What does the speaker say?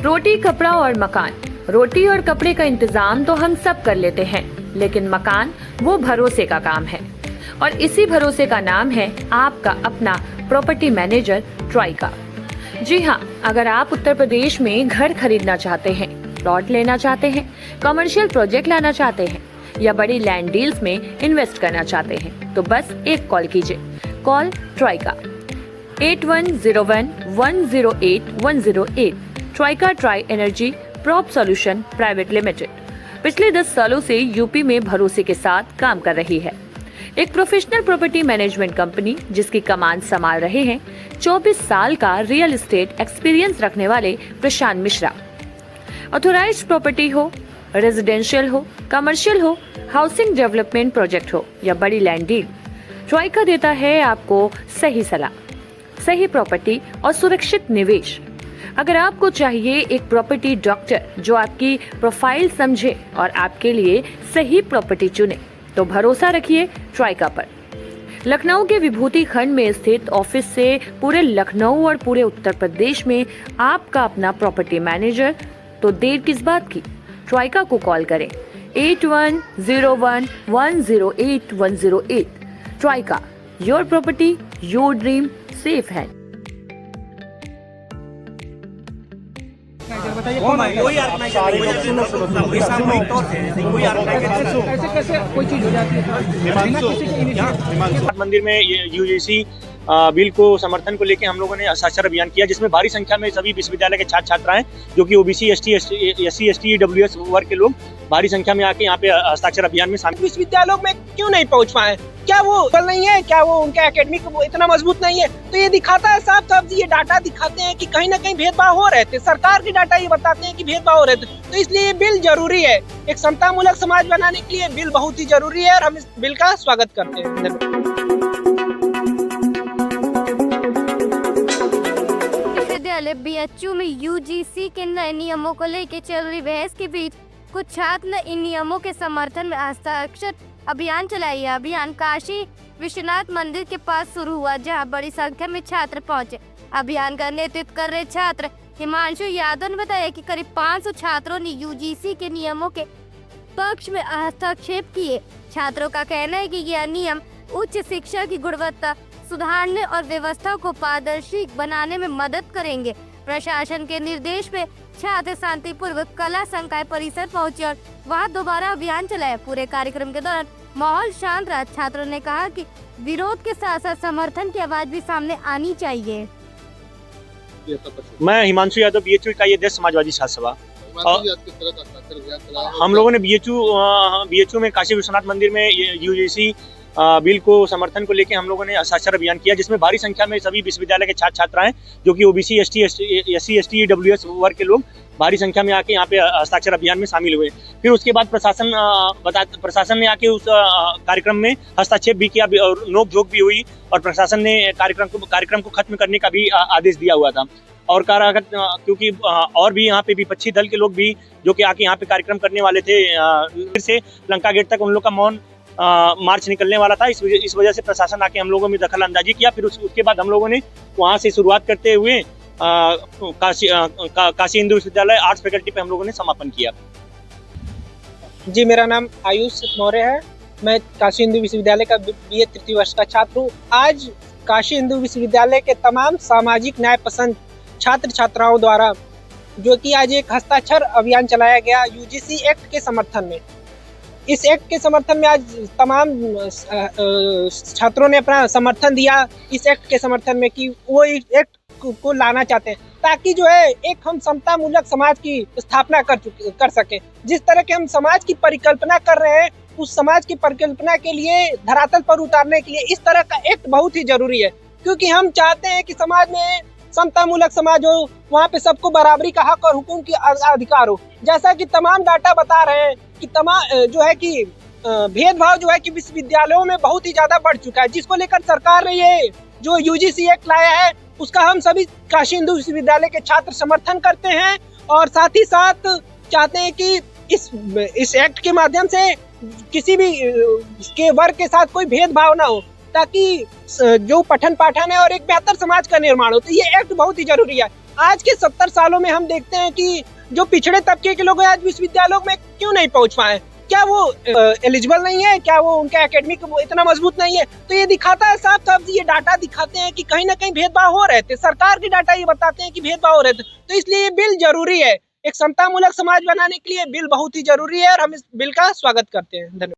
रोटी, कपड़ा और मकान। रोटी और कपड़े का इंतजाम तो हम सब कर लेते हैं, लेकिन मकान वो भरोसे का काम है। और इसी भरोसे का नाम है आपका अपना प्रॉपर्टी मैनेजर ट्राइका। जी हाँ, अगर आप उत्तर प्रदेश में घर खरीदना चाहते हैं, प्लॉट लेना चाहते हैं, कमर्शियल प्रोजेक्ट लाना चाहते हैं या बड़ी लैंड डील्स में इन्वेस्ट करना चाहते हैं, तो बस एक कॉल कीजिए। Call Trika 8101108108। Trika tri energy prop solution private limited पिछले 10 सालों से यूपी में भरोसे के साथ काम कर रही है। एक प्रोफेशनल प्रॉपर्टी मैनेजमेंट कंपनी जिसकी कमान संभाल रहे हैं 24 साल का रियल एस्टेट एक्सपीरियंस रखने वाले प्रशांत मिश्रा। ऑथोराइज्ड प्रॉपर्टी हो, रेजिडेंशियल हो, कमर्शियल हो, हाउसिंग डेवलपमेंट प्रोजेक्ट हो या बड़ी लैंड डील, ट्राइका देता है आपको सही सलाह, सही प्रॉपर्टी और सुरक्षित निवेश। अगर आपको चाहिए एक प्रॉपर्टी डॉक्टर जो आपकी प्रोफाइल समझे और आपके लिए सही प्रॉपर्टी चुने, तो भरोसा रखिए ट्राइका पर। लखनऊ के विभूति खंड में स्थित ऑफिस से पूरे लखनऊ और पूरे उत्तर प्रदेश में आपका अपना प्रॉपर्टी मैनेजर, तो देर किस बात की, ट्राइका को कॉल करें 8101108108। Trika, your property your dream safe है। मंदिर में यूजीसी बिल को समर्थन को लेकर हम लोगों ने हस्ताक्षर अभियान किया, जिसमें भारी संख्या में सभी विश्वविद्यालय के छात्र छात्राएं जो कि ओबीसी एससी एसटी ईडब्ल्यूएस वर्ग के लोग भारी संख्या में आके यहाँ पे हस्ताक्षर अभियान में शामिल। विश्वविद्यालयों में क्यों नहीं पहुँच पाए? क्या वो बल नहीं है? क्या वो उनका एकेडमिक इतना मजबूत नहीं है? तो ये दिखाता है साफ साफ, ये डाटा दिखाते हैं कि कहीं ना कहीं भेदभाव हो रहे थे। सरकार के डाटा ये बताते हैं कि भेदभाव हो रहे थे। तो इसलिए ये बिल जरूरी है। एक समतामूलक समाज बनाने के लिए बिल बहुत ही जरूरी है और हम इस बिल का स्वागत करते हैं। विश्वविद्यालय बीएचयू में यूजीसी के नए नियमों को लेकर चल रही बहस के बीच कुछ छात्र ने इन नियमों के समर्थन में हस्ताक्षर अभियान चलाई है। अभियान काशी विश्वनाथ मंदिर के पास शुरू हुआ, जहां बड़ी संख्या में छात्र पहुंचे। अभियान का नेतृत्व कर रहे छात्र हिमांशु यादव ने बताया कि करीब 500 छात्रों ने यूजीसी के नियमों के पक्ष में हस्तक्षेप किए। छात्रों का कहना है कि यह नियम उच्च शिक्षा की गुणवत्ता सुधारने और व्यवस्था को पारदर्शी बनाने में मदद करेंगे। प्रशासन के निर्देश पे छात्र शांतिपूर्वक कला संकाय परिसर पहुंचे और वहां दोबारा अभियान चलाया। पूरे कार्यक्रम के दौरान माहौल शांत रहा। छात्रों ने कहा कि विरोध के साथ साथ समर्थन की आवाज भी सामने आनी चाहिए। मैं हिमांशु यादव, बीएचयू का ये देश समाजवादी छात्र सभा। हम लोगों ने बीएचयू में काशी विश्वनाथ मंदिर में यूजीसी बिल को समर्थन को लेकर हम लोगों ने हस्ताक्षर अभियान किया, जिसमें भारी संख्या में सभी विश्वविद्यालय के छात्र छात्राएं जो कि ओबीसी एससी एसटी ईडब्ल्यूएस वर्ग के लोग भारी संख्या में आके यहाँ पे हस्ताक्षर अभियान में शामिल हुए। फिर उसके बाद प्रशासन ने आके उस कार्यक्रम में हस्तक्षेप भी किया और नोक झोंक भी हुई और प्रशासन ने कार्यक्रम को खत्म करने का भी आदेश दिया हुआ था। और क्योंकि और भी यहाँ पे विपक्षी दल के लोग भी जो कि आके यहाँ पे कार्यक्रम करने वाले थे, फिर से लंका गेट तक उन लोग का मौन मार्च निकलने वाला था। इस वजह से प्रशासन आके हम लोगों में दखल अंदाजी किया। फिर उसके बाद हम लोगों ने वहाँ से शुरुआत करते हुए काशी हिंदू विश्वविद्यालय आर्ट्स फैकल्टी पे हम लोगों ने समापन किया। जी, मेरा नाम आयुष मौर्य है। मैं काशी हिंदू विश्वविद्यालय का बीए तृतीय वर्ष का छात्र हूँ। आज काशी हिंदू विश्वविद्यालय के तमाम सामाजिक न्याय पसंद छात्र छात्राओं द्वारा जो कि आज एक हस्ताक्षर अभियान चलाया गया यूजीसी एक्ट के समर्थन में। इस एक्ट के समर्थन में आज तमाम छात्रों ने अपना समर्थन दिया इस एक्ट के समर्थन में कि वो इस एक्ट को लाना चाहते हैं ताकि जो है एक हम समतामूलक समाज की स्थापना कर सके। जिस तरह के हम समाज की परिकल्पना कर रहे हैं, उस समाज की परिकल्पना के लिए धरातल पर उतारने के लिए इस तरह का एक्ट बहुत ही जरूरी है, क्योंकि हम चाहते हैं कि समाज में समतामूलक समाज हो, वहाँ पे सबको बराबरी का हक और हुकूम की अधिकार हो। जैसा कि तमाम डाटा बता रहे हैं कि जो है कि भेदभाव जो है कि विश्वविद्यालयों में बहुत ही ज्यादा बढ़ चुका है, जिसको लेकर सरकार ने ये जो यूजीसी एक्ट लाया है उसका हम सभी काशी हिंदू विश्वविद्यालय के छात्र समर्थन करते हैं और साथ ही साथ चाहते हैं कि इस एक्ट के माध्यम से किसी भी के वर्ग के साथ कोई भेदभाव ना हो, ताकि जो पठन पाठन है और एक बेहतर समाज का निर्माण हो। तो ये एक्ट बहुत ही जरूरी है। आज के 70 सालों में हम देखते हैं कि जो पिछड़े तबके के लोग हैं आज विश्वविद्यालयों में क्यों नहीं पहुंच पाए? क्या वो एलिजिबल नहीं है? क्या वो उनका एकेडमिक इतना मजबूत नहीं है? तो ये दिखाता है साफ साफ, ये डाटा दिखाते हैं कि कहीं ना कहीं भेदभाव हो रहे थे। सरकार के डाटा ये बताते हैं कि भेदभाव हो रहे थे। तो इसलिए ये बिल जरूरी है। एक समतामूलक समाज बनाने के लिए बिल बहुत ही जरूरी है और हम इस बिल का स्वागत करते हैं। धन्यवाद।